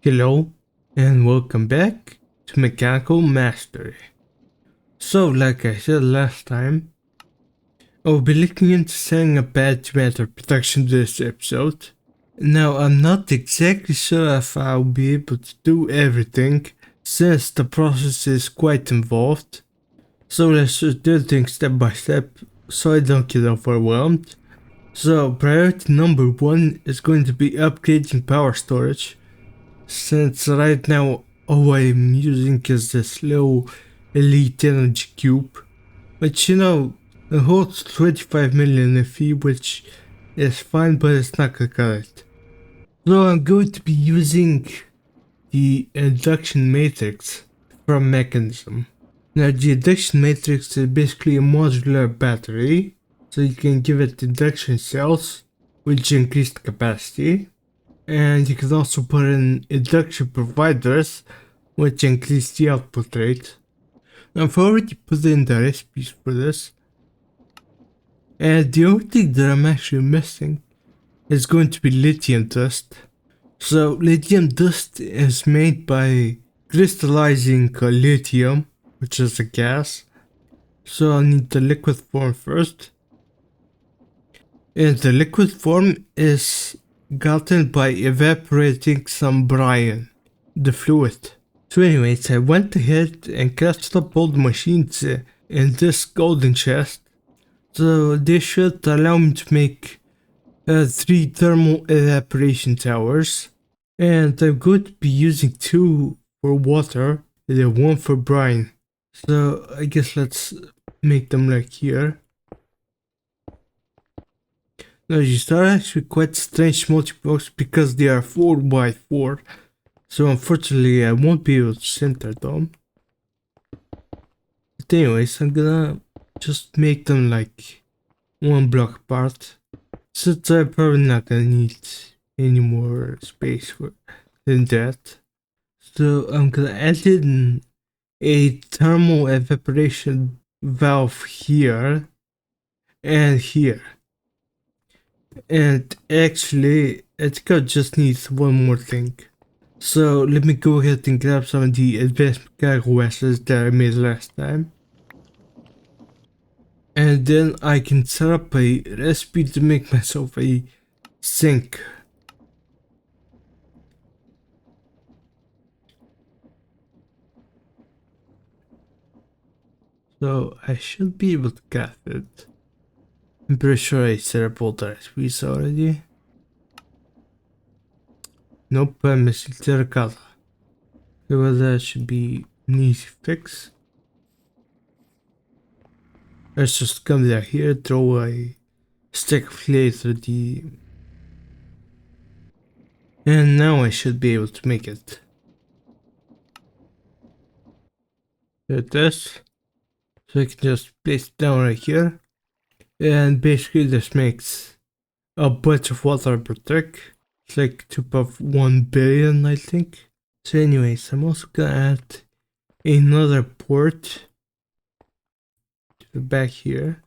Hello and welcome back to Mechanical Mastery. So like I said last time, I'll be looking into setting up badge matter protection this episode. Now I'm not exactly sure if I'll be able to do everything since the process is quite involved. So let's just do things step by step so I don't get overwhelmed. So priority number 1 is going to be upgrading power storage, since right now all I'm using is this low elite energy cube, which it holds 25 million FE, which is fine, but it's not gonna cut it. So I'm going to be using the induction matrix from Mechanism. Now the induction matrix is basically a modular battery, so you can give it induction cells, which increase the capacity. And you can also put in induction providers, which increase the output rate. I've already put in the recipes for this. And the only thing that I'm actually missing is going to be lithium dust. So lithium dust is made by crystallizing lithium, which is a gas. So I'll need the liquid form first. And the liquid form is gotten by evaporating some brine, the fluid. So anyways, I went ahead and crafted up all the machines in this golden chest. So this should allow me to make 3 thermal evaporation towers. And I'm going to be using 2 for water and then 1 for brine. So I guess let's make them like here. Now these are actually quite strange multi-blocks because they are 4x4. So unfortunately I won't be able to center them. But anyways, I'm gonna just make them like 1 block apart, since I'm probably not gonna need any more space than that. So I'm gonna add in a thermal evaporation valve here and here. And actually, I think I just need one more thing. So let me go ahead and grab some of the advanced mechanical vessels that I made last time. And then I can set up a recipe to make myself a sink. So I should be able to craft it. I'm pretty sure I set up all the recipes already. Nope, I'm missing terracotta. Okay, well that should be an easy fix. Let's just come down here, throw a stack of clay through the... And now I should be able to make it. Like this. So I can just place it down right here. And basically this makes a bunch of water per tick. It's like 2.1 billion, I think. So anyways, I'm also gonna add another port to the back here.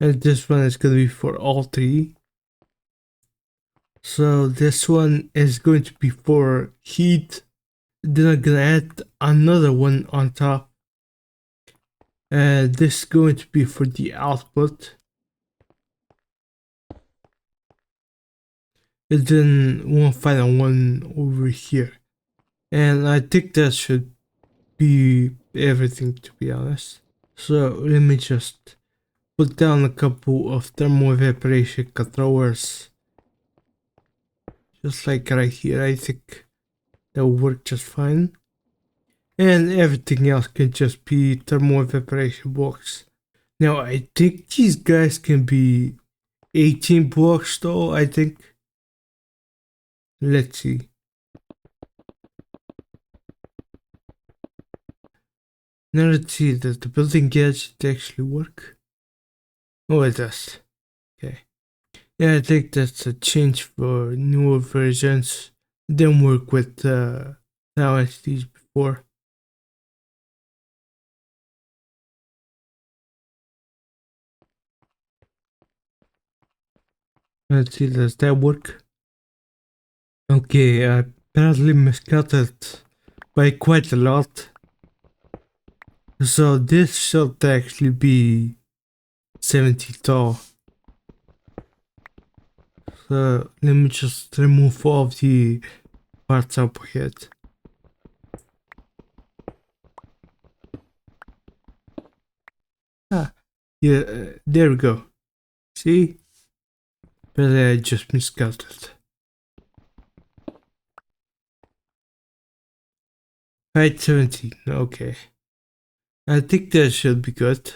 And this one is gonna be for all 3. So this one is going to be for heat. Then I'm gonna add another one on top. This is going to be for the output. And then one final one over here. And I think that should be everything, to be honest. So let me just put down a couple of thermal evaporation controllers. Just like right here, I think that will work just fine. And everything else can just be thermal evaporation blocks. Now I think these guys can be 18 blocks though, I think. Let's see. Now let's see, does the building gadget actually work? Oh, it does. Okay. Yeah, I think that's a change for newer versions. It didn't work with LSDs before. Let's see, does that work? Okay, apparently miscalculated by quite a lot. So this should actually be 70 tall. So let me just remove all of the parts up ahead. Ah, yeah, there we go. See? But I just miscalculated. Height 17, okay. I think that should be good.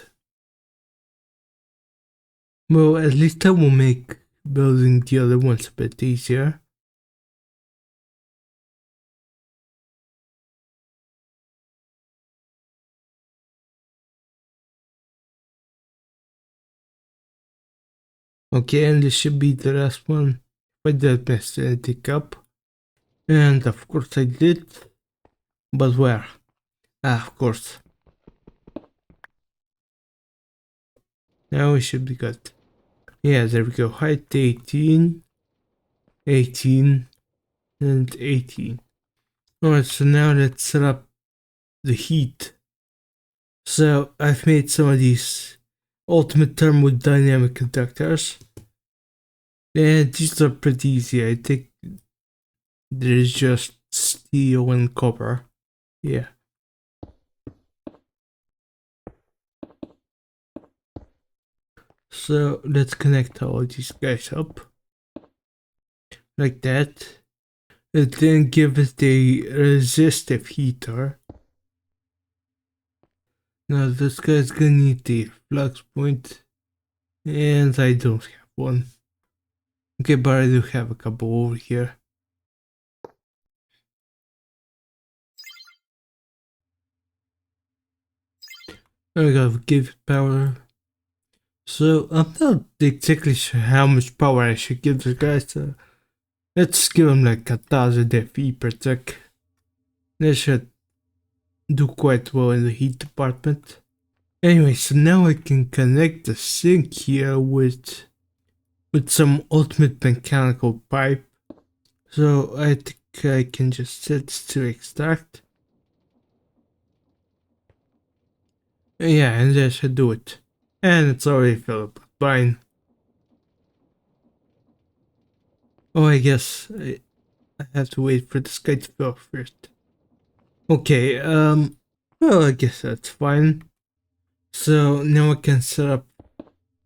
Well, at least that will make building the other ones a bit easier. Okay, and this should be the last one. If I did mess anything up. And of course I did. But where? Ah, of course. Now we should be good. Yeah, there we go. Height 18, 18, and 18. Alright, so now let's set up the heat. So I've made some of these ultimate thermodynamic conductors. And these are pretty easy. I think there's just steel and copper. Yeah. So let's connect all these guys up. Like that. And then give it a resistive heater. Now this guy's gonna need the flux point. And I don't have one. Okay, but I do have a couple over here. There we go, give it power. So I'm not exactly sure how much power I should give this guy, so let's give him like 1000 FE per tick. That should do quite well in the heat department. Anyway, so now I can connect the sink here with some ultimate mechanical pipe. So I think I can just set this to extract. Yeah, and that should do it. And it's already filled up with brine. Oh, I guess I have to wait for this guy to fill first. Okay, well, I guess that's fine. So now I can set up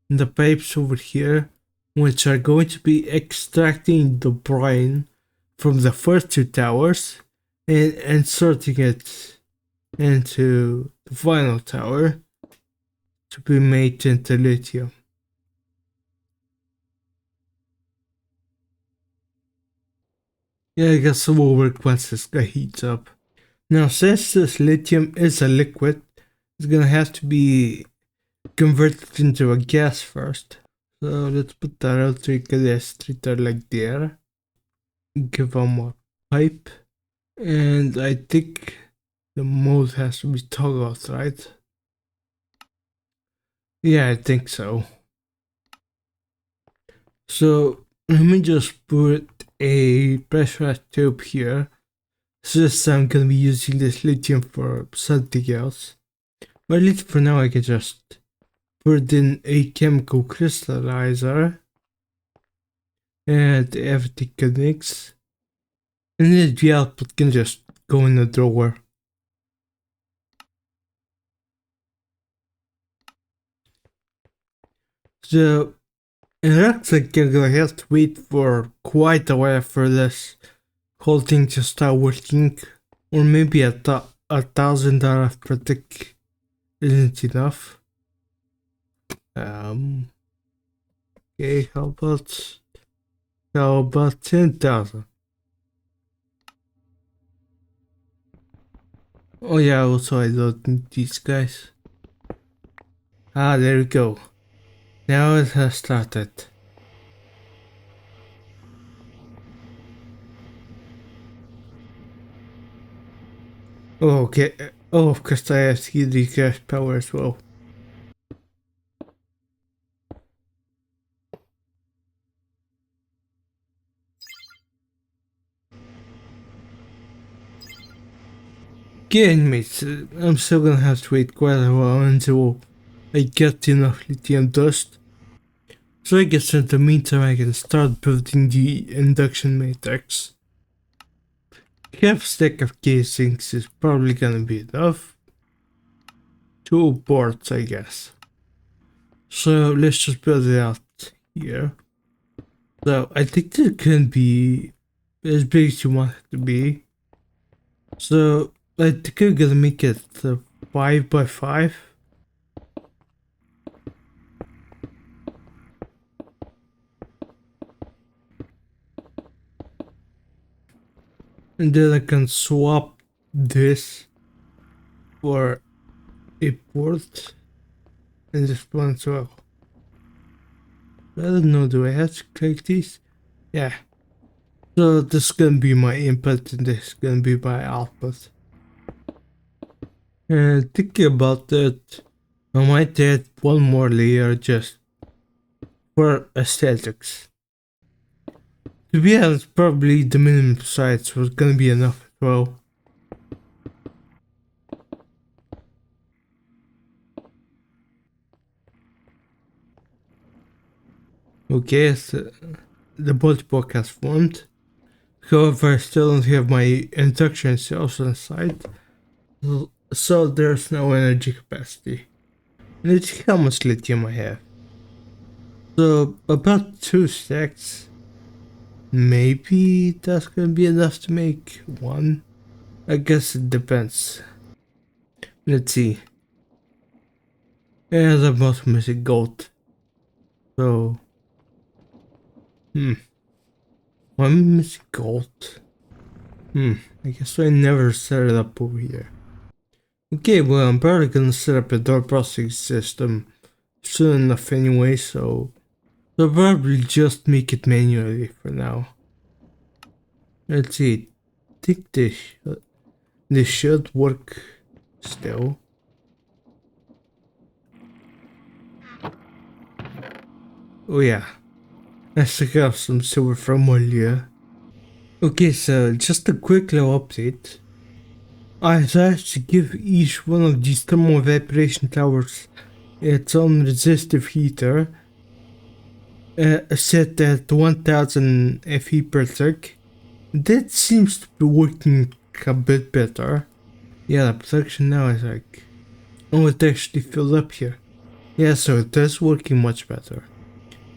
the pipes over here, which are going to be extracting the brine from the first two towers and inserting it into the final tower to be made into lithium. Yeah, I guess it will work once this guy heats up. Now, since this lithium is a liquid, it's gonna have to be converted into a gas first. So let's put that electric treater like there. Give them a pipe. And I think the mode has to be toggled, right? Yeah, I think so. So let me just put a pressurized tube here. So this time I'm gonna be using this lithium for something else. But at least for now I can just put in a chemical crystallizer and everything connects. And then the output can just go in the drawer. So it looks like you're gonna have to wait for quite a while for this whole thing to start working. Or maybe $1,000 per tick isn't enough. Okay, how about 10,000? Oh yeah, also I don't need these guys. Ah, there we go. Now it has started. Oh, okay. Oh, of course I have to use the gas power as well. Okay, anyways, I'm still gonna have to wait quite a while until I get enough lithium dust. So I guess in the meantime I can start building the induction matrix. Half stack of casings is probably gonna be enough. 2 boards, I guess. So let's just build it out here. So I think this can be as big as you want it to be. So I think I'm gonna make it 5 by 5. And then I can swap this for a port and this one as well. I don't know, do I have to click these? Yeah. So this is gonna be my input and this is gonna be my output. And thinking about that, I might add one more layer just for aesthetics. To be honest, probably the minimum size was gonna be enough as well. Okay, so the multi-block has formed. However, I still don't have my induction cells inside, so there's no energy capacity. Let's see how much lithium I have. So, about 2 stacks. Maybe that's gonna be enough to make one. I guess it depends. Let's see. And I'm also missing gold. So, why am I missing gold? I guess I never set it up over here. Okay, well, I'm probably gonna set up a door processing system soon enough anyway, so I'll probably just make it manually for now. Let's see. I think this should work still. Oh yeah, I still have some silver from earlier. Okay, so just a quick little update. I decided to give each one of these thermal evaporation towers its own resistive heater set at 1000 FE per sec. That seems to be working a bit better. Yeah, the production now is like... Oh, it actually filled up here. Yeah, so it is working much better.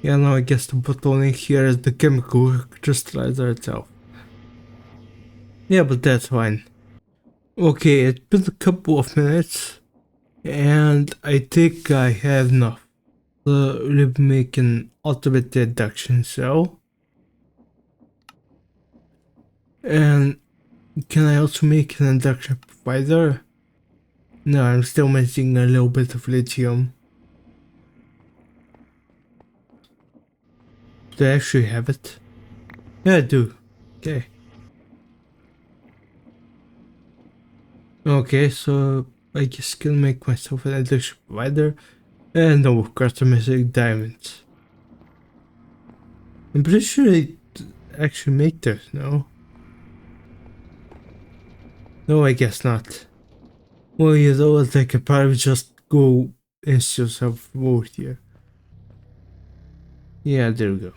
Yeah, now I guess the bottleneck here is the chemical crystallizer itself. Yeah, but that's fine. Okay, it's been a couple of minutes, and I think I have enough. So we'll make an automated induction cell. And can I also make an induction provider? No, I'm still missing a little bit of lithium. Do I actually have it? Yeah, I do. Okay. Okay, so I just can make myself an induction provider. And of course I'm missing diamonds. I'm pretty sure I actually make this, no? No, I guess not. Well, you know what, I could probably just go install some more here. Yeah, there we go.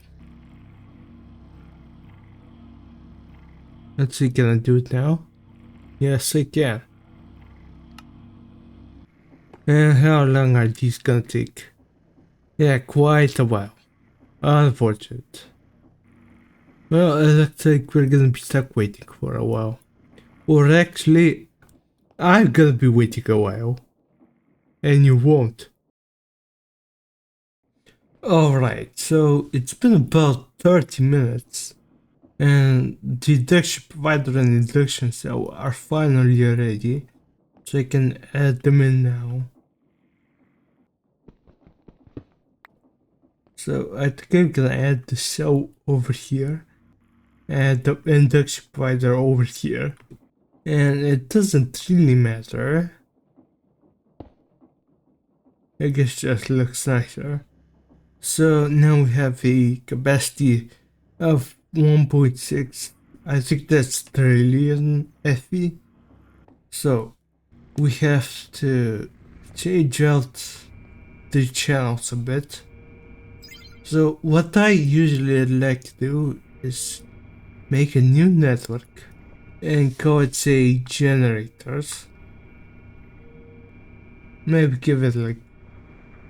Let's see, can I do it now? Yes, I can. And how long are these gonna take? Yeah, quite a while. Unfortunate. Well, it looks like we're gonna be stuck waiting for a while. Or actually, I'm gonna be waiting a while. And you won't. Alright, so it's been about 30 minutes. And the induction provider and induction cell are finally ready. So I can add them in now. So I think I'm gonna add the cell over here. Add the induction provider over here. And it doesn't really matter. I guess just looks nicer. So now we have a capacity of 1.6. I think that's trillion FE. So we have to change out the channels a bit. So what I usually like to do is make a new network and call it, say, generators. Maybe give it like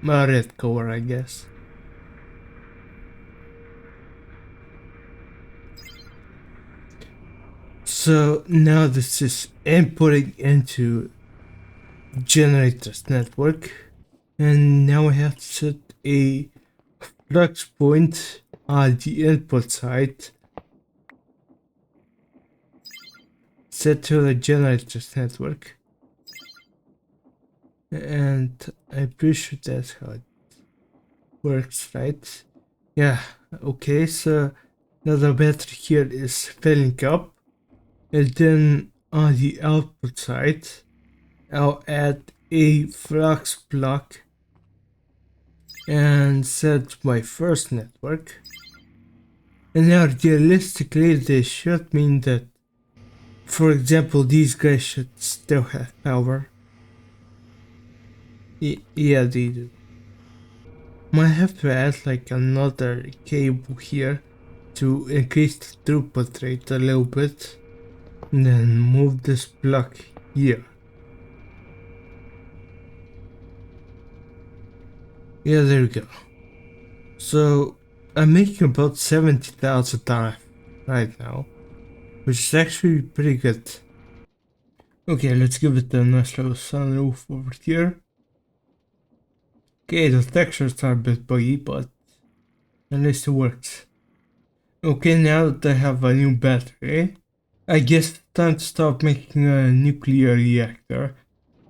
a red color, I guess. So now this is inputting into generators network, and now I have to set a flux point on the input side set to the generators network, and I'm pretty sure that's how it works, right? Yeah, okay, so now the battery here is filling up, and then on the output side I'll add a flux block and set my first network. And now realistically this should mean that, for example, these guys should still have power. Yeah, they do. Might have to add like another cable here to increase the throughput rate a little bit, and then move this block here. Yeah, there we go. So I'm making about 70,000 right now, which is actually pretty good. Okay, let's give it a nice little sunroof over here. Okay, the textures are a bit buggy, but at least it works. Okay, now that I have a new battery, I guess it's time to start making a nuclear reactor.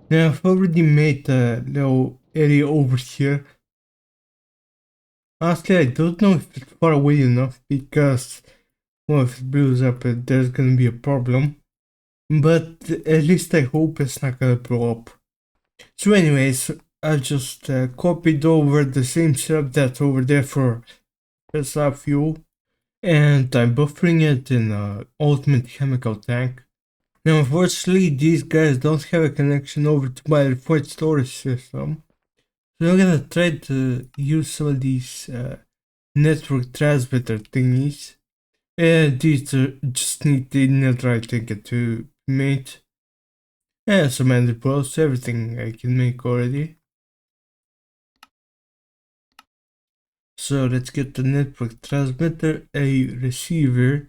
Now I've already made a little area over here. Honestly, I don't know if it's far away enough because, well, if it blows up, there's gonna be a problem. But at least I hope it's not gonna blow up. So anyways, I just copied over the same setup that's over there for SR fuel, and I'm buffering it in an ultimate chemical tank. Now unfortunately these guys don't have a connection over to my remote storage system, so I'm gonna try to use some of these network transmitter thingies, and these just need the netherite ticket to mate, and some ender pearls, everything I can make already. So let's get the network transmitter, a receiver,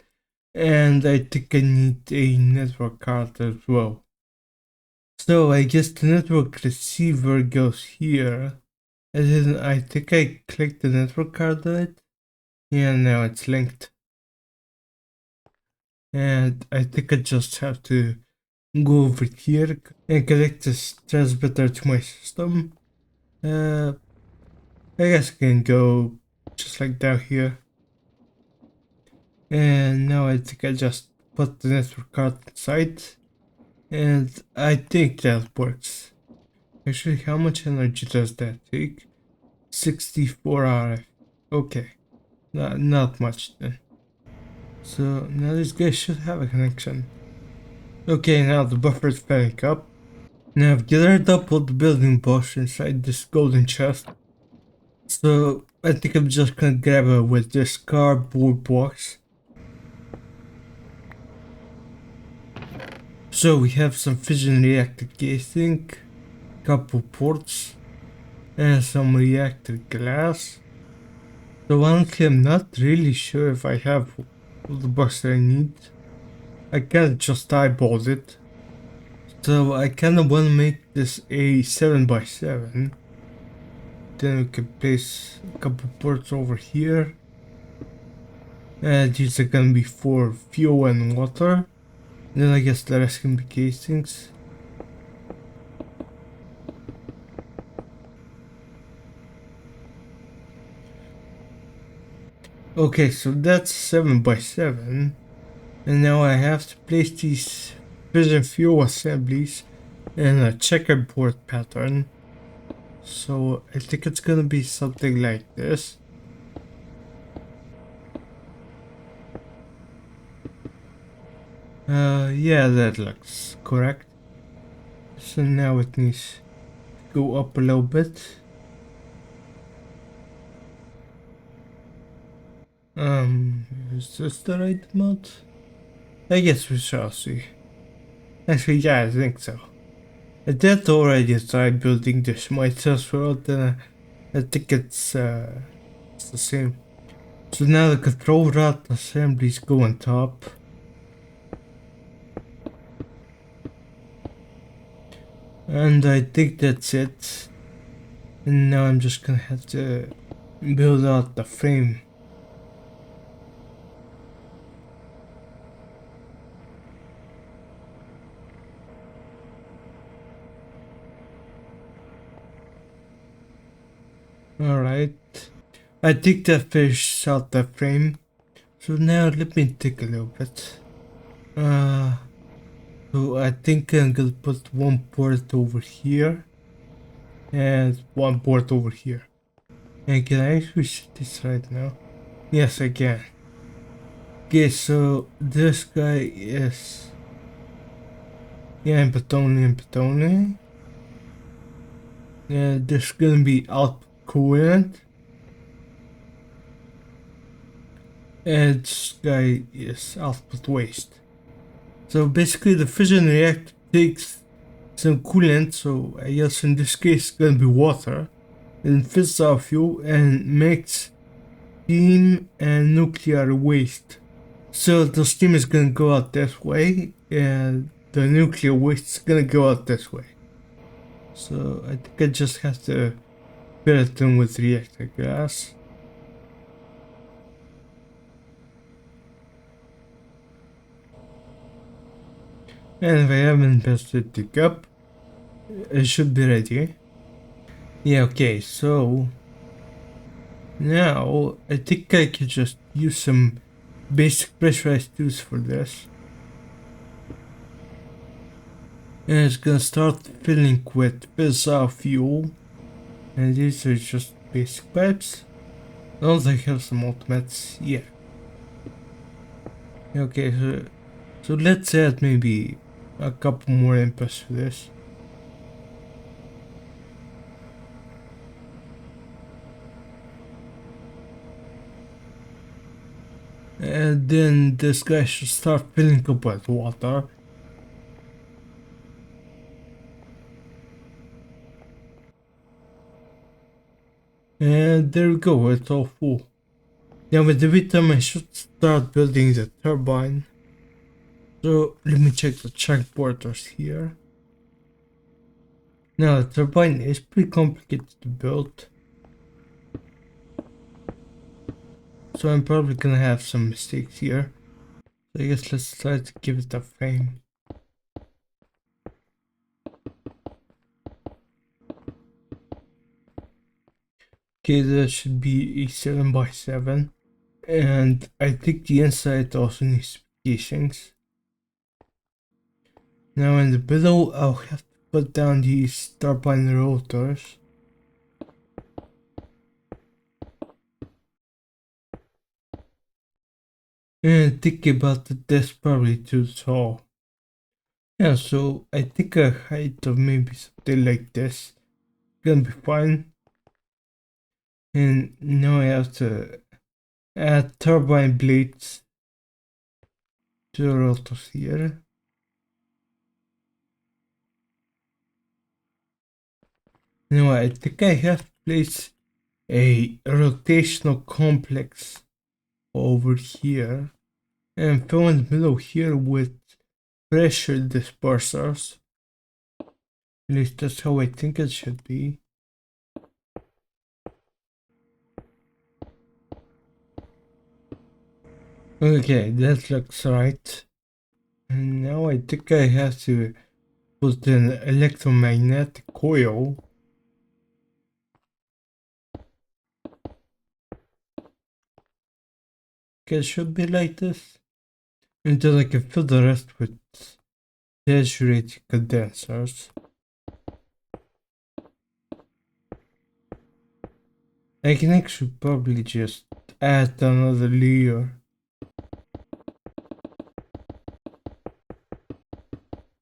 and I think I need a network card as well. So I guess the network receiver goes here, and then I think I clicked the network card on it. Yeah, now it's linked. And I think I just have to go over here and connect this transmitter to my system. I guess I can go just like down here. And now I think I just put the network card inside, and I think that works. Actually, how much energy does that take? 64 RF. Okay, not much then. So now this guy should have a connection. Okay, now the buffer is filling up. Now I've gathered up all the building blocks inside this golden chest. So I think I'm just gonna grab it with this cardboard box. So we have some fission reactor casing, couple ports, and some reactor glass. So honestly, I'm not really sure if I have all the box that I need. I can't just eyeball it. So I kinda wanna make this a 7x7. Then we can place a couple ports over here. And these are gonna be for fuel and water. And then I guess the rest can be casings. Okay, so that's 7x7. And now I have to place these fission fuel assemblies in a checkerboard pattern. So I think it's gonna be something like this. Yeah, that looks correct. So now it needs to go up a little bit. Is this the right mod? I guess we shall see. Actually, yeah, I think so. I did already try building this myself, then I think it's the same. So now the control rod assemblies go on top. And I think that's it. And now I'm just gonna have to build out the frame. Alright. I think that finished out the frame. So now let me think a little bit. So I think I'm gonna put one port over here and one port over here. And can I actually set this right now? Yes, I can. Okay, so this guy is and Petone. Yeah, this is gonna be output coolant. And this guy is output waste. So basically the fission reactor takes some coolant, so I guess in this case it's gonna be water, and fills out fuel and makes steam and nuclear waste. So the steam is gonna go out this way, and the nuclear waste is gonna go out this way. So I think I just have to fill it in with reactor gas. And if I haven't invested the cup, it should be ready. Yeah, okay, so now I think I could just use some basic pressurized tubes for this. And it's gonna start filling with bizarre fuel. And these are just basic pipes. Don't they have some ultimates? Yeah. Okay, so let's add maybe a couple more inputs for this. And then this guy should start filling up with water. And there we go, it's all full. Now with the time I should start building the turbine. So let me check the check porters here. Now the turbine is pretty complicated to build. So I'm probably gonna have some mistakes here. So I guess let's try to give it a frame. Okay, that should be a 7x7. And I think the inside also needs casings. Now in the middle, I'll have to put down these turbine rotors. And think about it, that's probably too tall. Yeah, so I think a height of maybe something like this gonna be fine. And now I have to add turbine blades to the rotors here. Now I think I have to place a rotational complex over here and fill in the middle here with pressure dispersers. At least that's how I think it should be. Okay, that looks right. And now I think I have to put an electromagnetic coil. Okay, it should be like this. And then I can fill the rest with saturated condensers. I can actually probably just add another layer.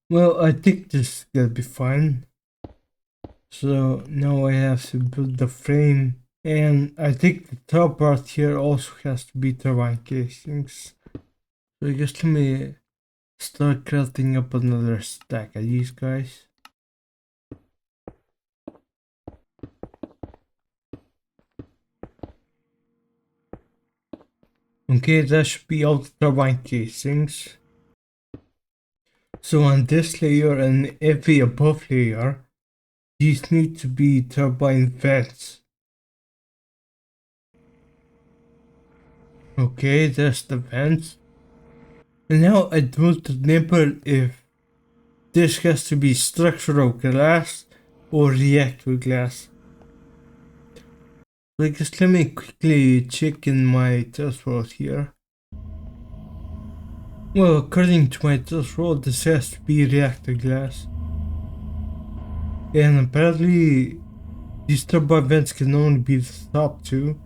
Well, I think this is gonna be fine. So now I have to build the frame. And I think the top part here also has to be turbine casings. So I guess let me start crafting up another stack of these guys. Okay, that should be all the turbine casings. So on this layer and every above layer, these need to be turbine vents. Okay, there's the vents. And now I don't remember if this has to be structural glass or reactor glass. So I guess let me quickly check in my test world here. Well, according to my test world, this has to be reactor glass. And apparently, these turbine vents can only be the top two.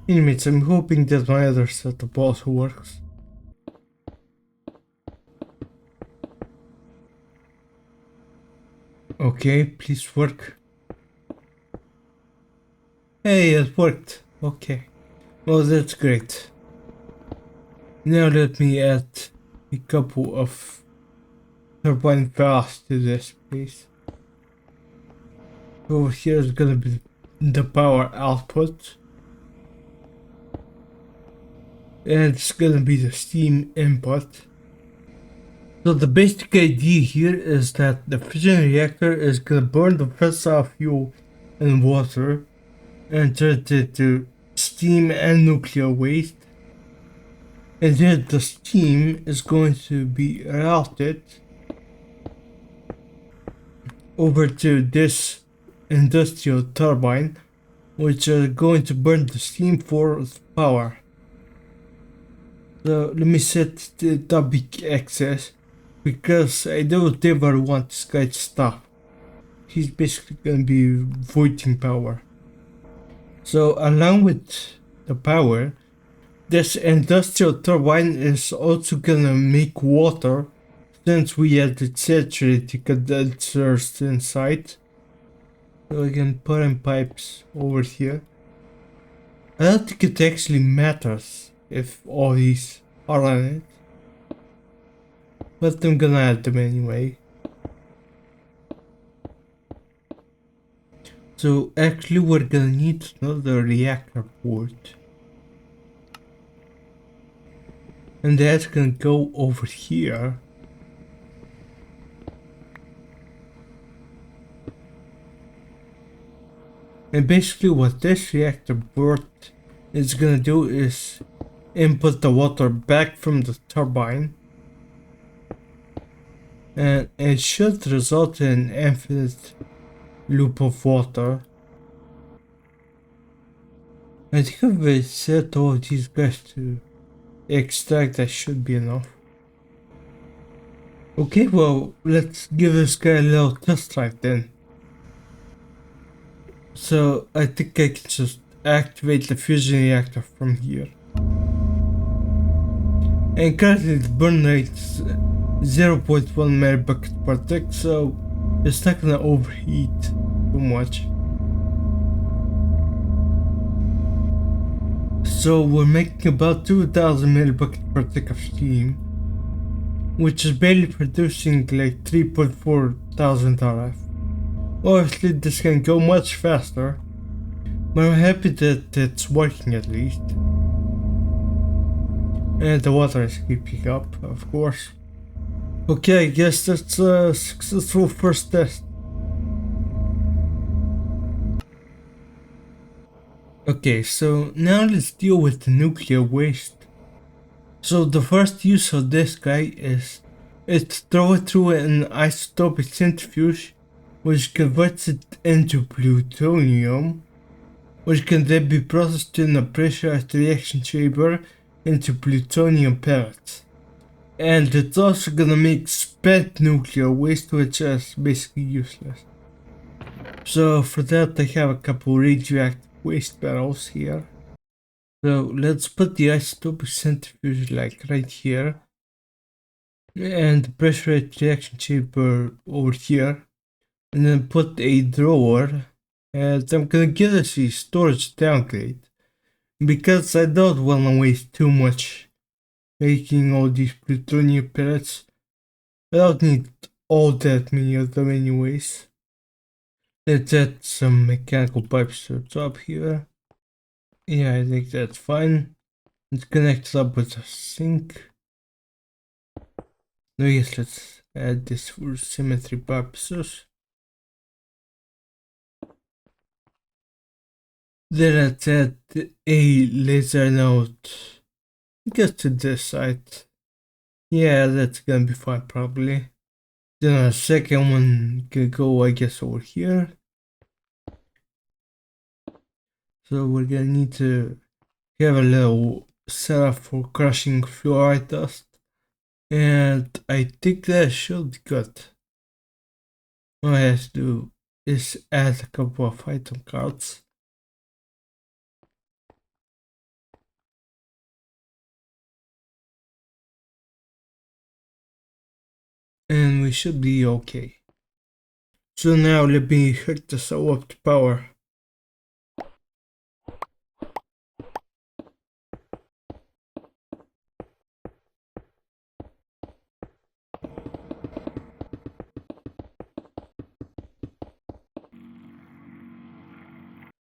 Anyways, I'm hoping that my other setup also works. Okay, please work. Hey, it worked. Okay. Well, that's great. Now let me add a couple of turbine valves to this, please. Over here is gonna be the power output. And it's gonna be the steam input. So the basic idea here is that the fission reactor is gonna burn the fissile fuel and water and turn it into steam and nuclear waste. And then the steam is going to be routed over to this industrial turbine, which are going to burn the steam for power. So let me set the topic access because I don't ever want this guy to stop. He's basically gonna be voiding power. So along with the power, this industrial turbine is also gonna make water since we added saturated condensers inside. So I can put in pipes over here. I don't think it actually matters if all these are on it. But I'm gonna add them anyway. So actually we're gonna need another reactor port. And that's gonna go over here. And basically what this reactor port is gonna do is input the water back from the turbine. And it should result in an infinite loop of water. I think if we set all these guys to extract, that should be enough. Okay, well, let's give this guy a little test drive then. So I think I can just activate the fusion reactor from here. And currently the burn rate is 0.1 millibucket per tick, so it's not gonna overheat too much. So we're making about 2000 millibucket per tick of steam, which is barely producing like 3.4 thousand RF. Obviously this can go much faster, but I'm happy that it's working at least. And the water is keeping up, of course. Okay, I guess that's a successful first test. Okay, so now let's deal with the nuclear waste. So the first use of this guy is throw it through an isotopic centrifuge, which converts it into plutonium, which can then be processed in a pressurized reaction chamber into plutonium pellets. And it's also gonna make spent nuclear waste, which is basically useless. So for that I have a couple radioactive waste barrels here. So let's put the isotopic centrifuge like right here. and the pressurized reaction chamber over here, and then put a drawer, and I'm gonna get us a storage downgrade because I don't want to waste too much making all these plutonium pellets. I don't need all that many of them anyways. Let's add some mechanical pipes to the top here. Yeah, I think that's fine. Let's connect it up with a sink. No, yes, let's add this for symmetry purposes. Then let's add a laser node. Get to this side. Yeah, that's gonna be fine probably. Then our second one can go, I guess, over here. So we're gonna need to have a little setup for crushing fluoride dust. And I think that should be good. All I have to do is add a couple of item cards. And we should be okay. So now let me hook this all up to power.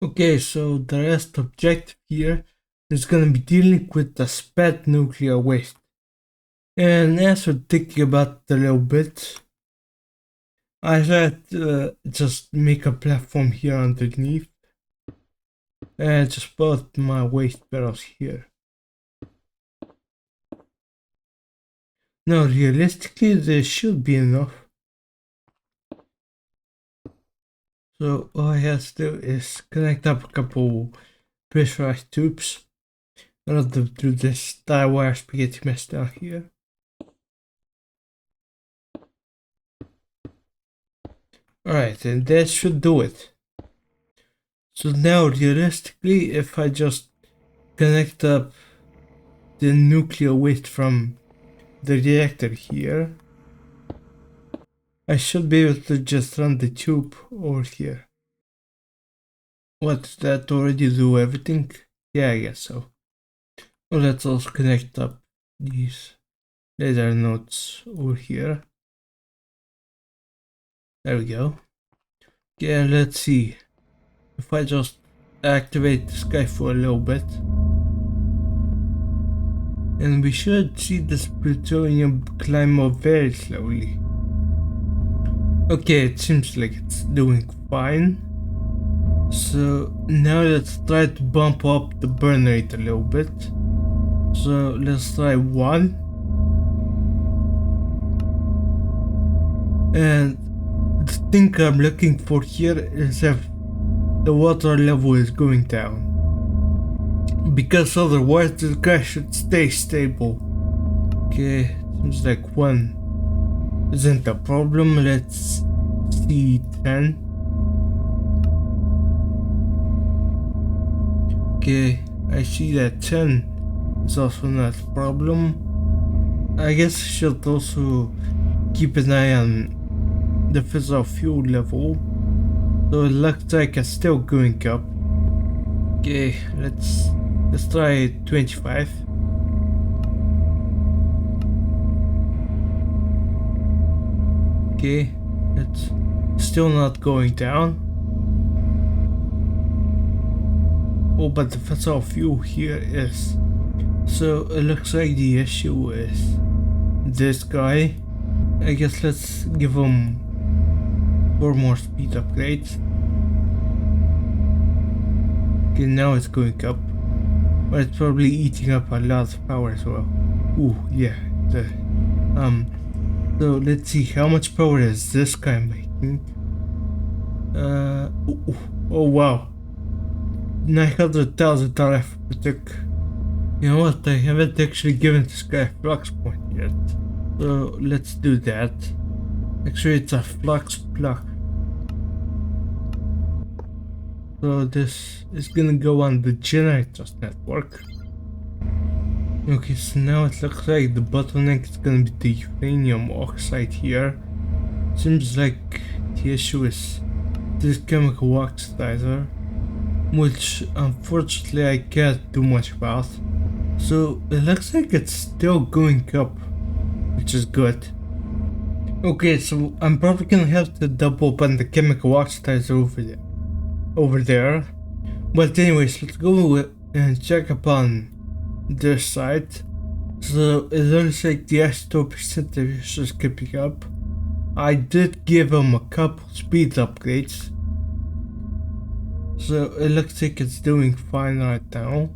Okay, so the rest objective here is gonna be dealing with the spent nuclear waste. And as we're thinking about it a little bit, I had just make a platform here underneath and just put my waste barrels here. Now realistically there should be enough. So all I have to do is connect up a couple pressurized tubes. I'll do this tie wire spaghetti mess down here. Alright, and that should do it. So now realistically, if I just connect up the nuclear waste from the reactor here, I should be able to just run the tube over here. What, does that already do everything? Yeah, I guess so. Well, let's also connect up these laser nodes over here. There we go. Yeah, let's see. If I just activate this guy for a little bit. And we should see this plutonium climb up very slowly. Okay, it seems like it's doing fine. So now let's try to bump up the burn rate a little bit. So let's try 1. And the thing I'm looking for here is if the water level is going down. Because otherwise this guy should stay stable. Okay, seems like 1 isn't a problem. Let's see 10. Okay, I see that 10 is also not a problem. I guess I should also keep an eye on the fissile fuel level. So it looks like it's still going up. Okay, let's try 25. Okay, it's still not going down. Oh, but the fissile fuel here is. So it looks like the issue is this guy. I guess let's give him 4 more speed upgrades. Okay, now it's going up. But it's probably eating up a lot of power as well. Ooh, yeah. So let's see, how much power is this guy making? Oh wow. 900,000 RF per tick. You know what, I haven't actually given this guy a flux point yet. So let's do that. Actually it's a flux plug. So this is gonna go on the generators network. Okay, so now it looks like the bottleneck is gonna be the uranium oxide here. Seems like the issue is this chemical oxidizer, which unfortunately I can't do much about. So it looks like it's still going up, which is good. Okay, so I'm probably gonna have to double open the chemical oxidizer over there. But anyways, let's go and check upon this side. So it looks like the S2 percentage is keeping up. I did give him a couple speed upgrades. So it looks like it's doing fine right now.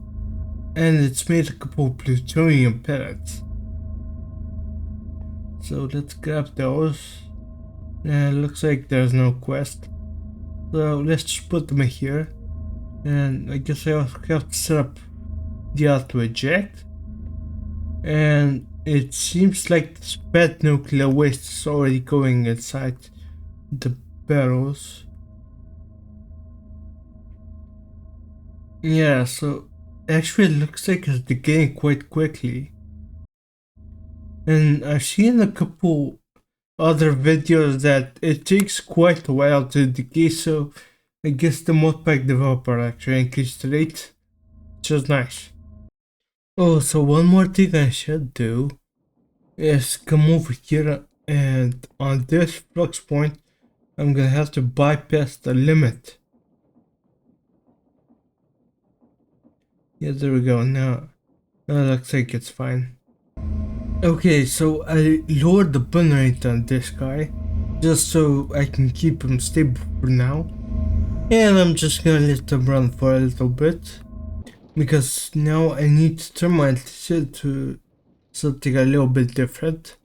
And it's made a couple plutonium pellets. So let's grab those. And it looks like there's no quest. So let's just put them in here. And I guess I also have to set up the auto eject. And it seems like the spent nuclear waste is already going inside the barrels. Yeah, so actually it looks like it's decaying quite quickly. And I've seen a couple other videos that it takes quite a while to decay, so I guess the modpack developer actually increased the rate, which is nice. Oh, so one more thing I should do is come over here and on this flux point, I'm gonna have to bypass the limit. Yeah, there we go. Now it looks like it's fine. Okay, so I lowered the burn rate on this guy just so I can keep him stable for now. And I'm just gonna let him run for a little bit because now I need to turn my shit to something a little bit different.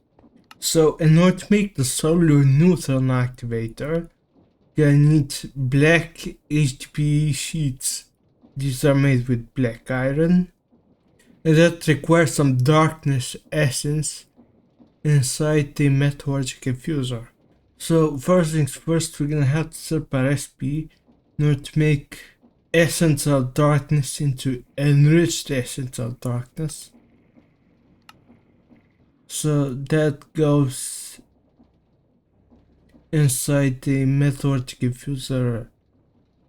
So in order to make the solar neutron activator, I need black HDPE sheets. These are made with black iron. And that requires some darkness essence inside the metallurgic infuser. So first things first, we're gonna have to set up a recipe in order to make essence of darkness into enriched essence of darkness. So that goes inside the metallurgic infuser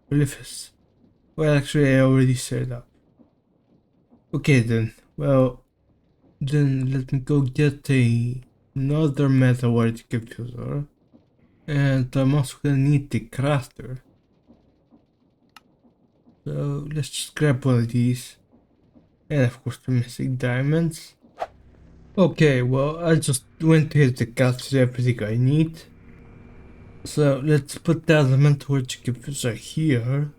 orifice. Well, actually I already set it up. Okay then, well, then let me go get another metallurgic infuser. And I'm also gonna need the crafter. So let's just grab one of these. And of course the missing diamonds. Okay, well I just went ahead and captured everything I need. So let's put the metallurgic infuser here.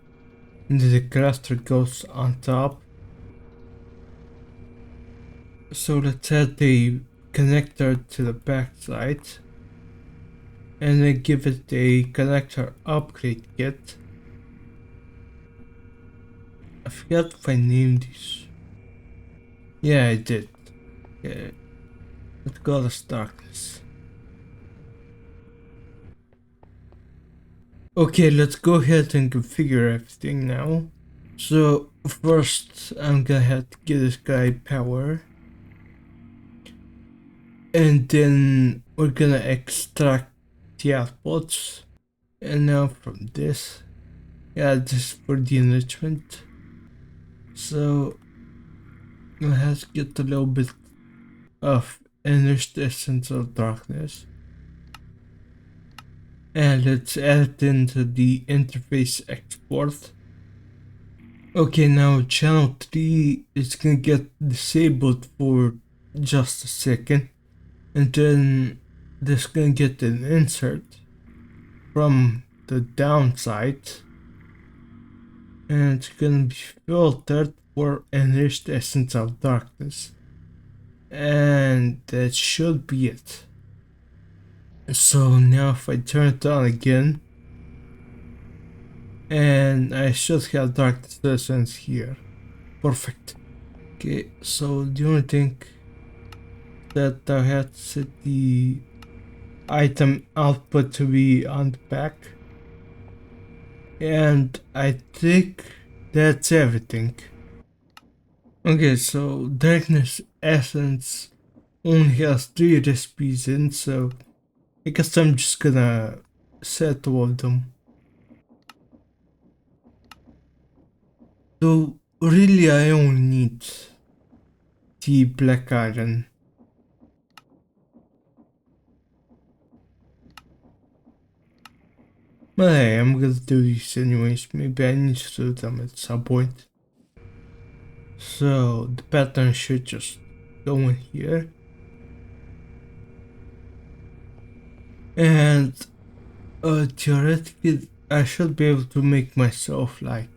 And the crafter goes on top. So let's add the connector to the back side. And then give it a connector upgrade kit. I forgot if I named these. Yeah, I did. Yeah. Let's go to darkness. Okay, let's go ahead and configure everything now. So first I'm gonna have to give this guy power. And then we're gonna extract the outputs. And now from this, yeah, this is for the enrichment. So I have to get a little bit of enriched essence of darkness. And let's add it into the interface export. Okay, now channel 3 is gonna get disabled for just a second. And then this gonna get an insert from the downside. And it's gonna be filtered for enriched essence of darkness. And that should be it. So now if I turn it on again, and I should have darkness essence here. Perfect. Okay, so the only thing that I had to set the item output to be on the back. And I think that's everything. Okay, so Darkness Essence only has 3 recipes in, so I guess I'm just gonna set all of them. So really I only need the black iron. But hey, I'm gonna do these anyways. Maybe I need to do them at some point. So the pattern should just go in here. And theoretically I should be able to make myself like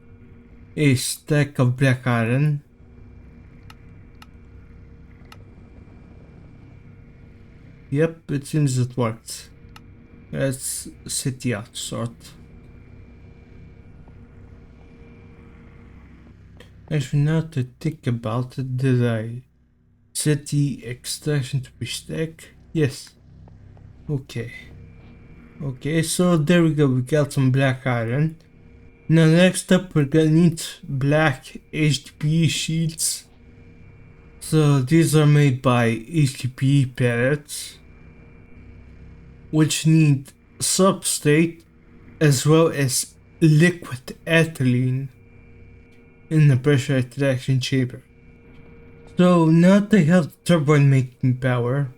a stack of black iron. Yep, it seems it worked. Let's set the out sort. Actually, now to think about it, did I set the extraction to be stack? Yes. Okay. Okay, so there we go, we got some black iron. Now next up we're gonna need black HDPE sheets. So these are made by HDPE pellets, which need substrate as well as liquid ethylene in the pressurized reaction chamber. So now they have turbine making power.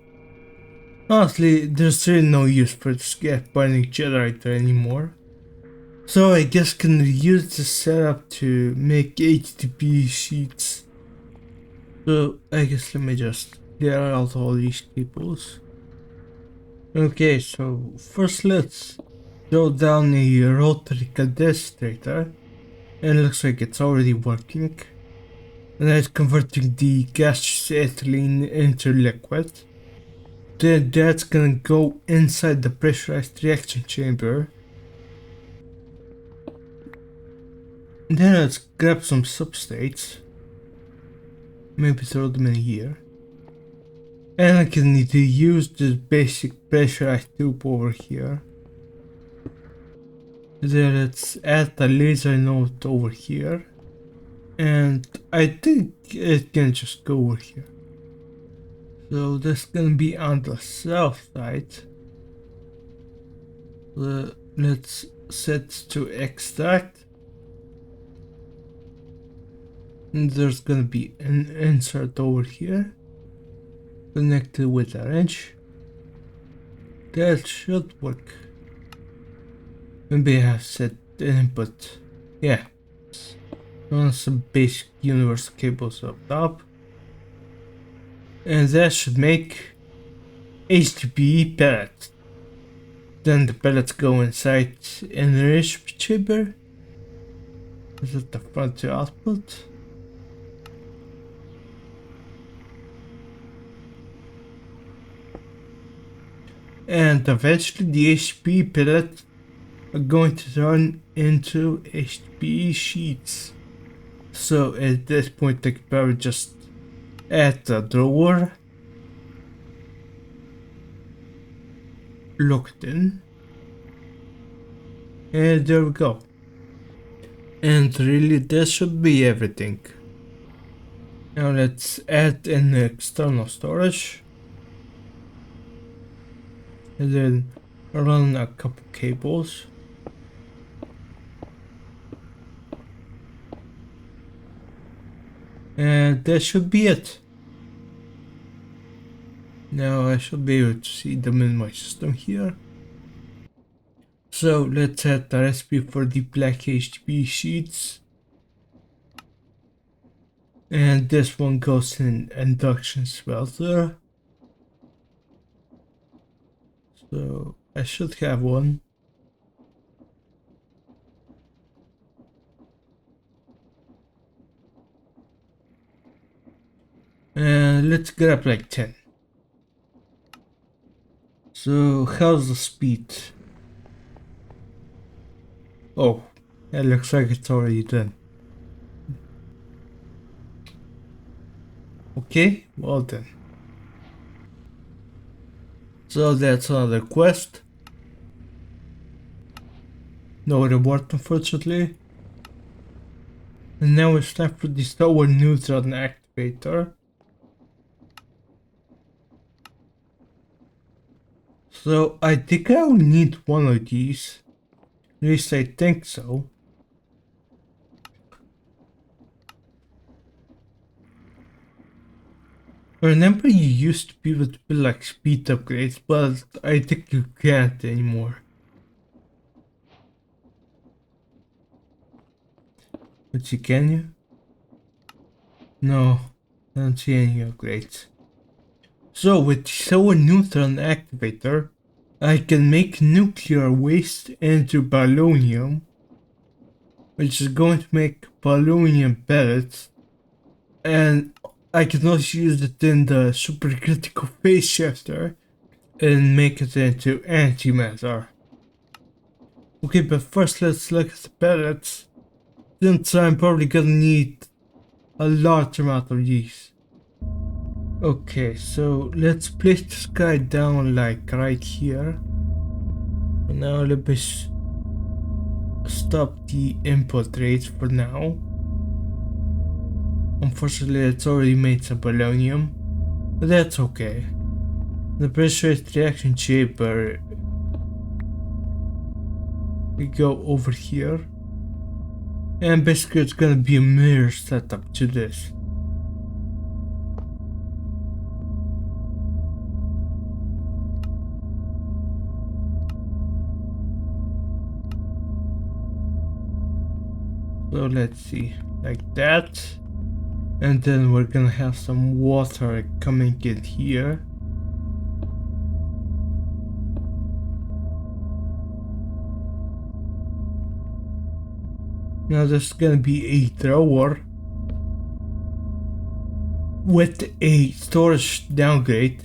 Honestly, there's really no use for this gas burning generator anymore. So I guess can use this setup to make HDPE sheets. So I guess let me just clear out all these cables. Okay, so first let's throw down a rotary condensator. And it looks like it's already working. And it's converting the gaseous ethylene into liquid. Then that's gonna go inside the pressurized reaction chamber. And then let's grab some substrates. Maybe throw them in here. And I can need to use this basic pressurized tube over here. Then let's add the laser node over here. And I think it can just go over here. So that's gonna be on the south side. Let's set to extract. And there's gonna be an insert over here connected with a wrench. That should work. Maybe I have set the input. Yeah. Run some basic universal cables up top. And that should make HDPE pellets. Then the pellets go inside an enrichment chamber. Is it the front to output? And eventually the HDPE pellets are going to turn into HDPE sheets. So at this point I could probably just add the drawer, lock it in, and there we go. And really that should be everything. Now let's add an external storage. And then run a couple cables. And that should be it. Now I should be able to see them in my system here. So let's add the recipe for the black HDPE sheets. And this one goes in induction smelter. So I should have one. And let's grab like 10. So how's the speed? Oh, it looks like it's already done. Okay, well then. So that's another quest. No reward unfortunately. And now it's time for the tower neutron activate. activator. So I think I will need one of these. At least I think so. I remember you used to be able to build like speed upgrades, but I think you can't anymore. But can you? No, I don't see any upgrades. So with solar neutron activator, I can make nuclear waste into polonium, which is going to make polonium pellets, and I can also use it in the supercritical phase shifter and make it into antimatter. Okay, but first let's look at the pellets, since I'm probably gonna need a large amount of these. Okay, so let's place this guy down like right here. And now let me stop the input rate for now. Unfortunately, it's already made some polonium, but that's okay. The pressurized reaction chamber, we go over here, and basically it's gonna be a mirror setup to this. So let's see, like that. And then we're gonna have some water coming in here. Now there's gonna be a thrower with a storage downgrade.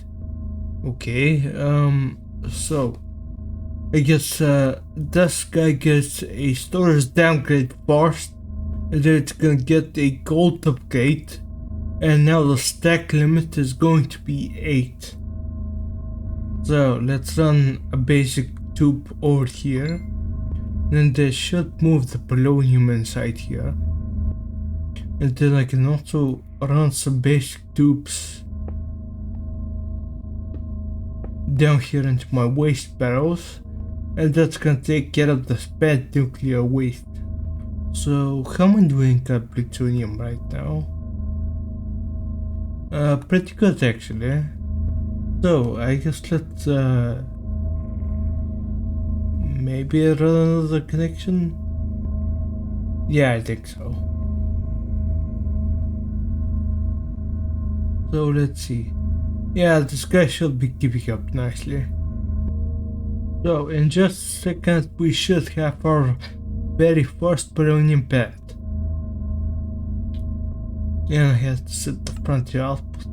Okay, so I guess this guy gets a storage downgrade first, and then it's gonna get a gold upgrade, and now the stack limit is going to be 8. So let's run a basic tube over here, then they should move the polonium inside here, and then I can also run some basic tubes down here into my waste barrels, and that's gonna take care of the spent nuclear waste. So how am I doing at plutonium right now? Pretty good actually. So I guess let's maybe run another connection? Yeah, I think so. So let's see. Yeah, this guy should be keeping up nicely. So in just a second we should have our very first polonium pellet. And I have to set the frontier output.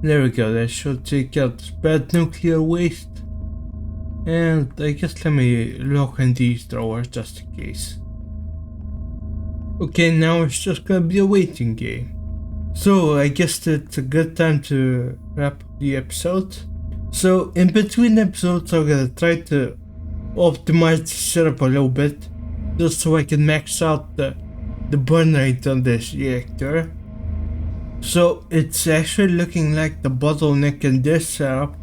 There we go, that should take out this bad nuclear waste. And I guess let me lock in these drawers just in case. Okay, now it's just gonna be a waiting game. So I guess it's a good time to wrap up the episode. So in between episodes I'm gonna try to optimize the setup a little bit, just so I can max out the burn rate on this reactor. So it's actually looking like the bottleneck in this setup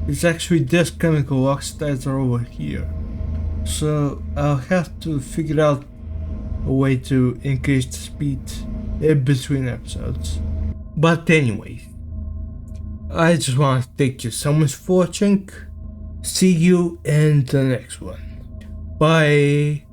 is actually this chemical oxidizer over here. So I'll have to figure out a way to increase the speed in between episodes. But anyways, I just want to thank you so much for watching. See you in the next one. Bye.